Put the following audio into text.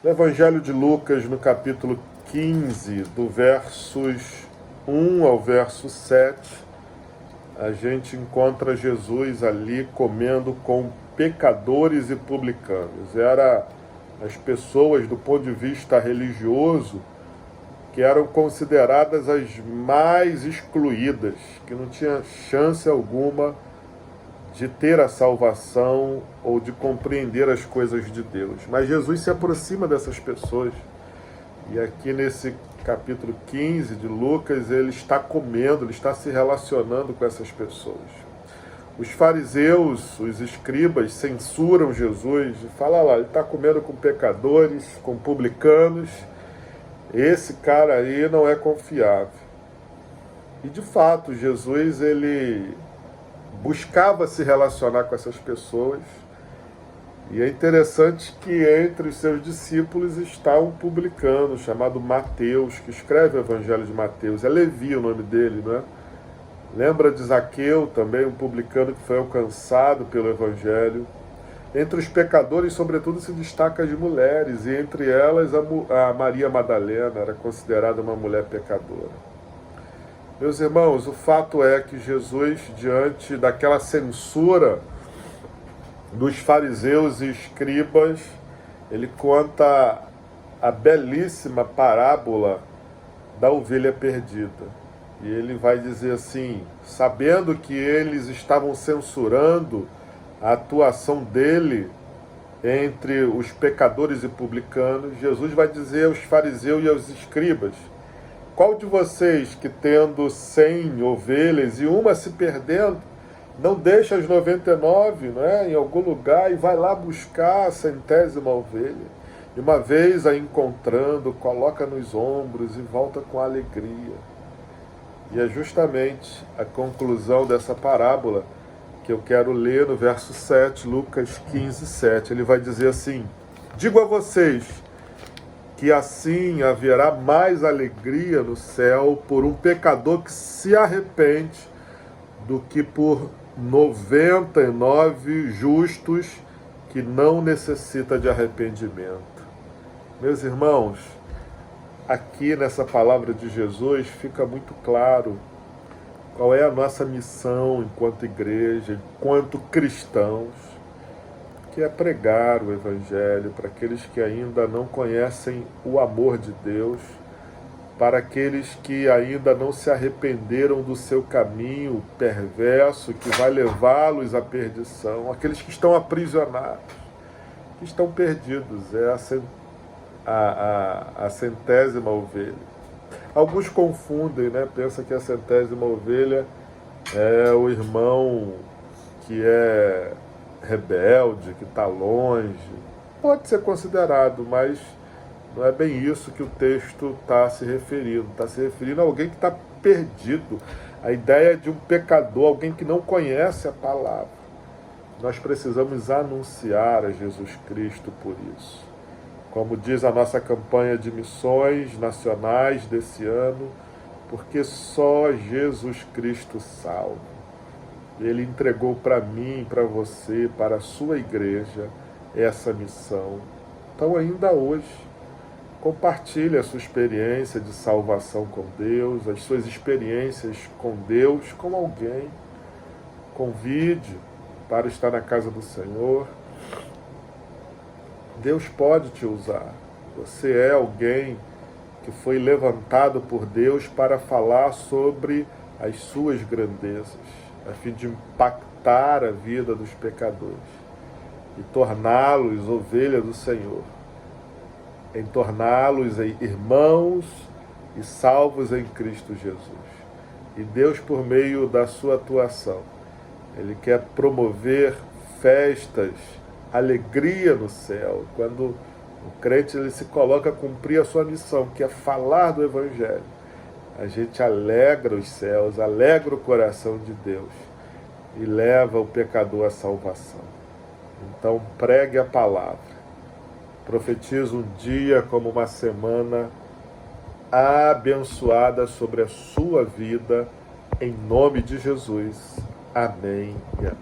No Evangelho de Lucas, no capítulo 15, do versos 1 ao verso 7, a gente encontra Jesus ali comendo com pecadores e publicanos. Eram as pessoas, do ponto de vista religioso, que eram consideradas as mais excluídas, que não tinha chance alguma de ter a salvação ou de compreender as coisas de Deus. Mas Jesus se aproxima dessas pessoas. E aqui nesse capítulo 15 de Lucas, ele está comendo, ele está se relacionando com essas pessoas. Os fariseus, os escribas, censuram Jesus e falam: lá, ele está comendo com pecadores, com publicanos, esse cara aí não é confiável. E de fato, Jesus, ele buscava se relacionar com essas pessoas. E é interessante que entre os seus discípulos está um publicano chamado Mateus, que escreve o Evangelho de Mateus. É Levi o nome dele, não é? Lembra de Zaqueu, também um publicano que foi alcançado pelo Evangelho. Entre os pecadores, sobretudo, se destaca as mulheres, e entre elas a Maria Madalena era considerada uma mulher pecadora. Meus irmãos, o fato é que Jesus, diante daquela censura dos fariseus e escribas, ele conta a belíssima parábola da ovelha perdida. E ele vai dizer assim, sabendo que eles estavam censurando a atuação dele entre os pecadores e publicanos, Jesus vai dizer aos fariseus e aos escribas: qual de vocês que, tendo 100 ovelhas e uma se perdendo, não deixa as 99, em algum lugar, e vai lá buscar a 100ª ovelha? E uma vez a encontrando, coloca nos ombros e volta com alegria. E é justamente a conclusão dessa parábola que eu quero ler no verso 7, Lucas 15, 7. Ele vai dizer assim: digo a vocês que assim haverá mais alegria no céu por um pecador que se arrepende do que por 99 justos que não necessitam de arrependimento. Meus irmãos, aqui nessa palavra de Jesus fica muito claro qual é a nossa missão enquanto igreja, enquanto cristãos, que é pregar o Evangelho para aqueles que ainda não conhecem o amor de Deus, para aqueles que ainda não se arrependeram do seu caminho perverso, que vai levá-los à perdição, aqueles que estão aprisionados, que estão perdidos, é a 100ª ovelha. Alguns confundem, pensam que a 100ª ovelha é o irmão que é rebelde, que está longe. Pode ser considerado, mas não é bem isso que o texto está se referindo. Está se referindo a alguém que está perdido. A ideia de um pecador, alguém que não conhece a palavra. Nós precisamos anunciar a Jesus Cristo por isso. Como diz a nossa campanha de missões nacionais desse ano, porque só Jesus Cristo salva. Ele entregou para mim, para você, para a sua igreja, essa missão. Então, ainda hoje, compartilhe a sua experiência de salvação com Deus, as suas experiências com Deus, com alguém. Convide para estar na casa do Senhor. Deus pode te usar. Você é alguém que foi levantado por Deus para falar sobre as suas grandezas, a fim de impactar a vida dos pecadores e torná-los ovelha do Senhor, em torná-los irmãos e salvos em Cristo Jesus. E Deus, por meio da sua atuação, Ele quer promover festas, alegria no céu, quando o crente ele se coloca a cumprir a sua missão, que é falar do Evangelho. A gente alegra os céus, alegra o coração de Deus e leva o pecador à salvação. Então pregue a palavra, profetize um dia como uma semana abençoada sobre a sua vida, em nome de Jesus. Amém e amém.